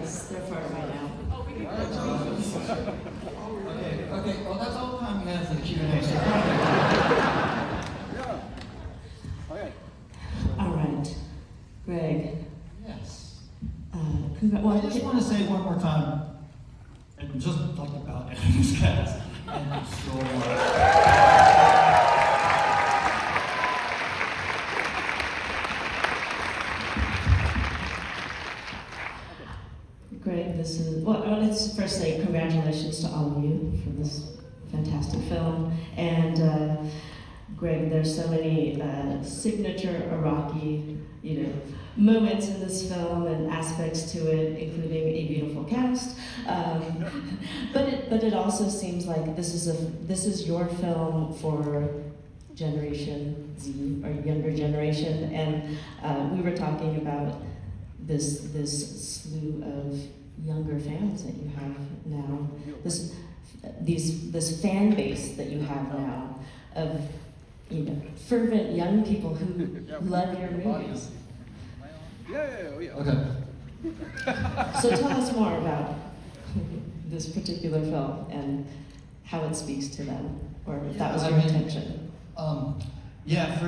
because they're far away now. Okay, well that's all the time we have for the Q&A. So All right, Greg. yes. Well, I just want to say one more time, and just like about Adam's cast, thank you so much. Greg, this is, well, let's first say congratulations to all of you for this fantastic film. And Greg, there's so many signature Araki, moments in this film and aspects to it, including a beautiful cast. But it also seems like this is your film for Generation Z or younger generation. And we were talking about this slew of younger fans that you have now, this fan base that you have now of fervent young people who love your movies. Okay. So tell us more about this particular film and how it speaks to them, or if that was your intention. Yeah,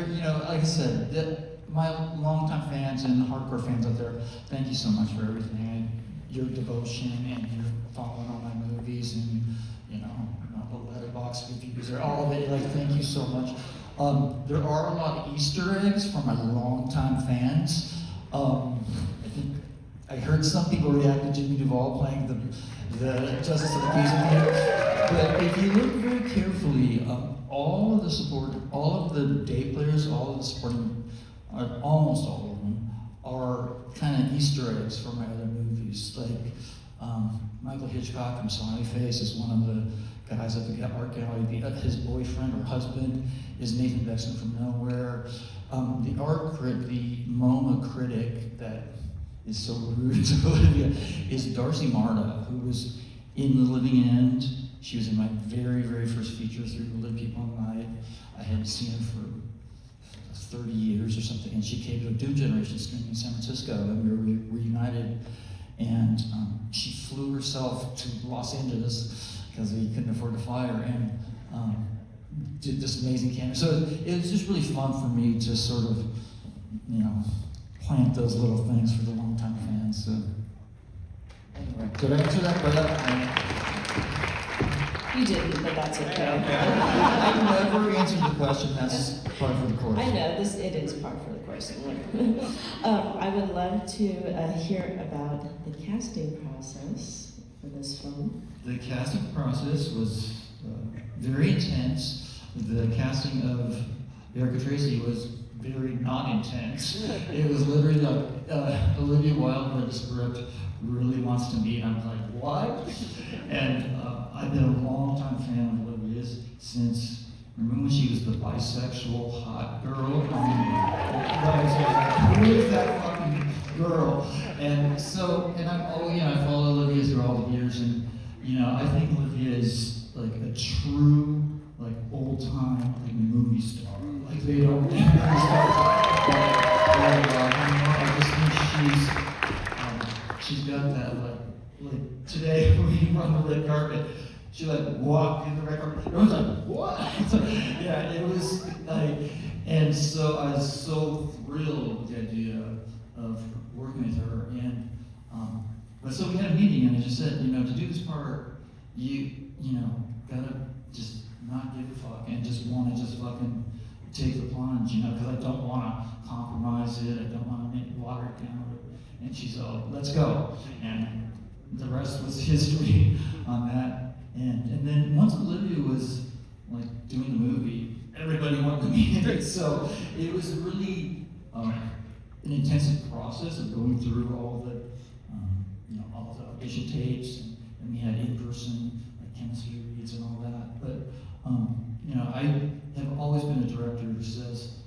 like I said, my longtime fans and hardcore fans out there, thank you so much for everything, and your devotion and your following all my movies and the letterbox reviews, all of it. Like, thank you so much. There are a lot of Easter eggs from my longtime fans. I think I heard some people react to Jimmy Duvall playing the Justice of the Peace thing, but if you look very carefully, all of the support, all of the day players, all of the supporting. Almost all of them are kind of Easter eggs from my other movies. Like Michael Hitchcock from Smiley Face is one of the guys at the art gallery. His boyfriend or husband is Nathan Beckson from Nowhere. The MoMA critic that is so rude to Olivia is Darcy Marta, who was in The Living End. She was in my very, very first feature through The Live People Night. I hadn't seen her for 30 years or something, and she came to a Doom Generation screening in San Francisco, and we were reunited, and she flew herself to Los Angeles because we couldn't afford to fly her, and did this amazing cameo. So it was just really fun for me to sort of, plant those little things for the longtime fans. So anyway, did I answer that question? You didn't, but that's okay. I never answered the question. That's part for the course. I know, it is part for the course. I would love to hear about the casting process for this film. The casting process was very intense. The casting of Erica Tracy was very non-intense. It was literally like Olivia Wilde read the script, really wants to meet. I'm like, what? And I've been a long-time fan of Olivia's since, remember when she was the bisexual hot girl? I mean, who is that fucking girl? And so, I follow Olivia through all the years, and I think Olivia is like a true, like old-time like movie star. Like they don't movie stars. I just think she's got that like today when we run the red carpet. She walked in the red carpet. Everyone's like, what? Yeah, it was like, and so I was so thrilled with the idea of working with her. And but so we had a meeting, and I just said, to do this part, you gotta just not give a fuck and just want to just fucking take the plunge, because I don't want to compromise it. I don't want to water it down. And she's all, let's go. And the rest was history on that. And then once Olivia was like doing the movie, everybody wanted to be in it. So it was really an intensive process of going through all the audition tapes, and we had in-person like chemistry reads and all that. But I have always been a director who says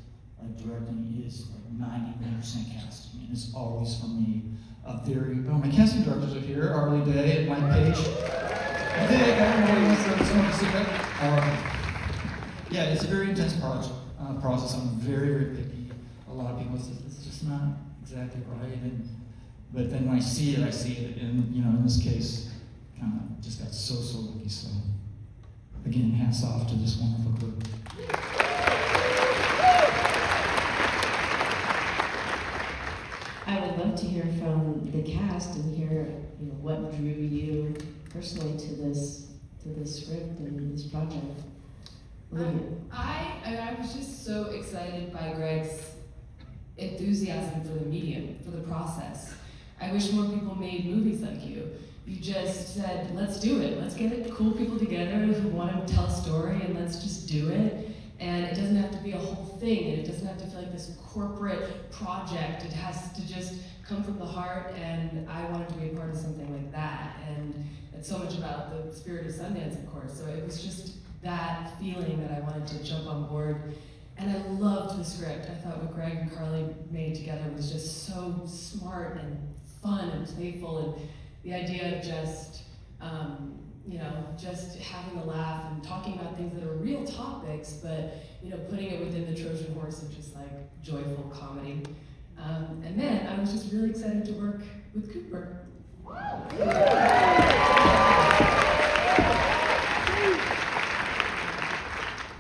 directing is like 99% casting, and it's always for me my casting directors are here, Arlie Day, Mike Page. I don't know, I just want to sit back. Yeah, it's a very intense process. I'm very, very picky. A lot of people say it's just not exactly right, and But then when I see it, and in this case, kind of just got so lucky. So again, hats off to this wonderful group. I would love to hear from the cast and hear, what drew you personally to this script and this project. Olivia. I was just so excited by Gregg's enthusiasm for the medium, for the process. I wish more people made movies like you. You just said, let's do it. Let's get cool people together who want to tell a story, and let's just do it. And it doesn't have to be a whole thing, and it doesn't have to feel like this corporate project. It has to just come from the heart, and I wanted to be a part of something like that. And it's so much about the spirit of Sundance, of course. So it was just that feeling that I wanted to jump on board. And I loved the script. I thought what Gregg and Carly made together was just so smart and fun and playful, and the idea of just just having a laugh and talking about things that are real topics, but putting it within the Trojan horse of just like joyful comedy. And then I was just really excited to work with Cooper.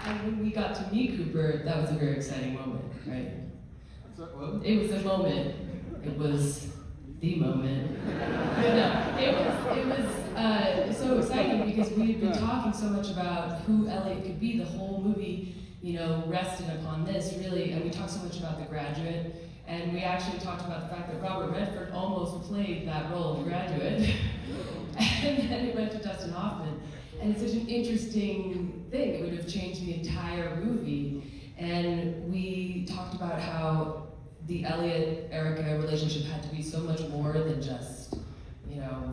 And when we got to meet Cooper, that was a very exciting moment, right? It was a moment. It was the moment. It was so exciting because we had been talking so much about who Elliot could be. The whole movie, rested upon this really, and we talked so much about The Graduate, and we actually talked about the fact that Robert Redford almost played that role in The Graduate, and then it went to Dustin Hoffman, and it's such an interesting thing. It would have changed the entire movie, and we talked about how the Elliot-Erica relationship had to be so much more than just,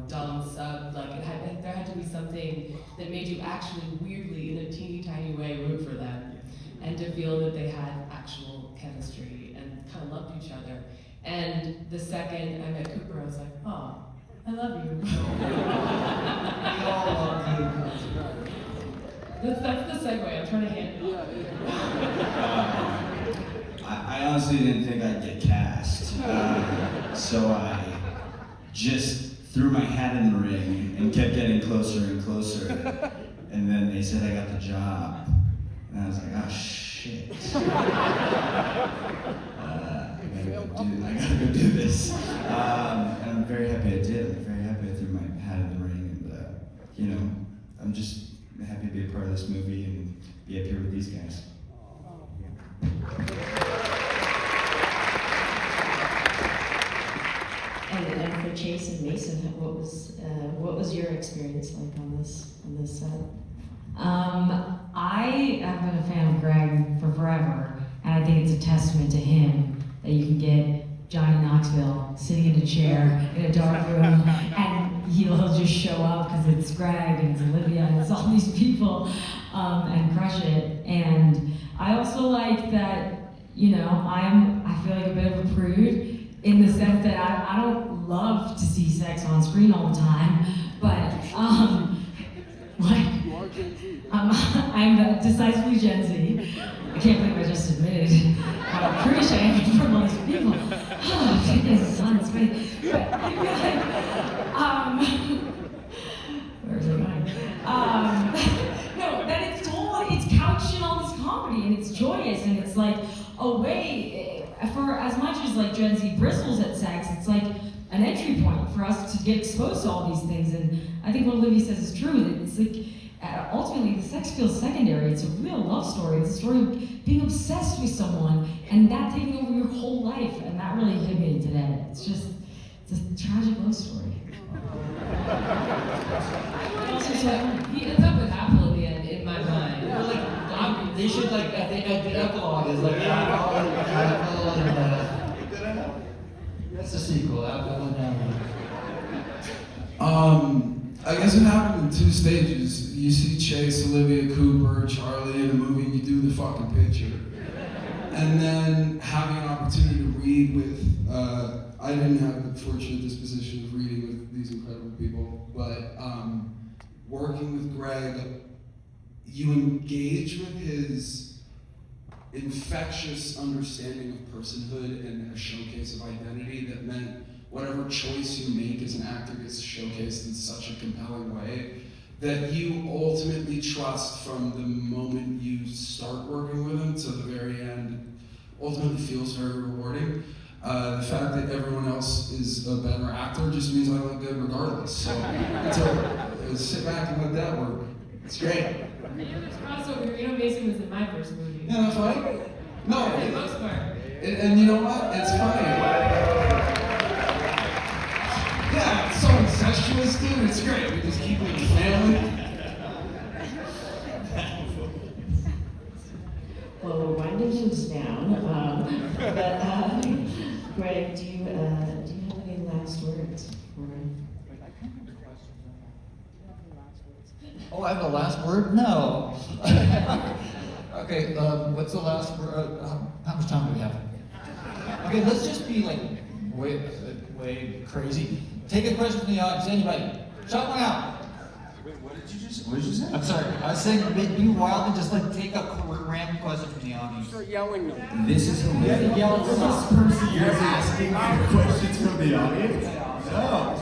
dumb sub. Like there had to be something that made you actually weirdly, in a teeny tiny way, root for them, and to feel that they had actual chemistry and kind of loved each other. And the second I met Cooper, I was like, oh, I love you. We all love you. That's the segue. I'm trying to hand it off. I honestly didn't think I'd get cast, so I just threw my hat in the ring and kept getting closer and closer, and then they said I got the job, and I was like, oh shit. I gotta go do this. And I'm very happy I did. I'm very happy I threw my hat in the ring, and I'm just happy to be a part of this movie and be up here with these guys. And for Chase and Mason, what was your experience like on this set? I have been a fan of Gregg for forever, and I think it's a testament to him that you can get Johnny Knoxville sitting in a chair in a dark room, and he'll just show up because it's Gregg and it's Olivia and it's all these people, and crush it. And I also like that, I feel like a bit of a prude in the sense that I don't love to see sex on screen all the time, but I'm decisively Gen Z. I can't believe I just admitted how prudish I am from all these people. Oh, this is fun, it's great. But I feel like, where's it going? No, that it's couched in all this comedy, and it's joyous, and it's like a way, for as much as like Gen Z bristles at sex, it's like an entry point for us to get exposed to all these things. And I think what Olivia says is true, that it's like, ultimately the sex feels secondary. It's a real love story. It's a story of being obsessed with someone and that taking over your whole life. And that really hit me today. It's a tragic love story. He ends up with Apple in the end, in my mind. They should the epilogue is Apple and that's the sequel, Apple and I guess it happened in two stages. You see Chase, Olivia, Cooper, Charlie in a movie, and you do the fucking picture. And then having an opportunity to read with, I didn't have the fortunate disposition of reading with these incredible people, but working with Gregg, you engage with his infectious understanding of personhood and a showcase of identity that meant whatever choice you make as an actor gets showcased in such a compelling way that you ultimately trust from the moment you start working with them to the very end. Ultimately feels very rewarding. The fact that everyone else is a better actor just means I look good regardless. So sit back and let that work. It's great. There's crossover. You know, Mason was in my first movie. Yeah, that's funny. No, For the most part. and you know what? It's funny. Yeah, it's so incestuous, dude. It's great. We just keep it family. Well, we're winding things down. Greg, do you have any last words for Oh, I have the last word? No. Okay, what's the last word? How much time do we have? Okay, let's just be like way crazy. Take a question from the audience, anybody. Shout one out. Wait, what did you say? I'm sorry, I was saying be wild and just like take a random question from the audience. Start yelling them. This is hilarious. Yell at this person. You're asking for questions from the audience? No.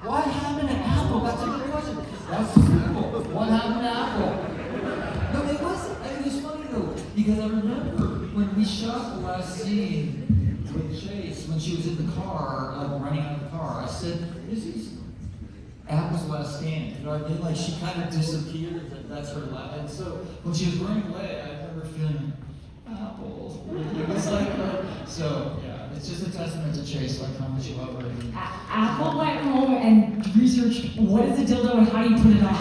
What happened to Apple? That's a good question. That's simple. What happened to Apple? No, it was funny though, because I remember when we shot the last scene with Chase, when she was in the car, running out of the car, I said, this is Apple's last stand. You know what I mean? Like, she kind of disappeared, that's her last. And so, when she was running away, I remember feeling, Apple. It was like, so, yeah, it's just a testament to Chase, like, how much you love her. Apple went home and researched what is a dildo and how do you put it on.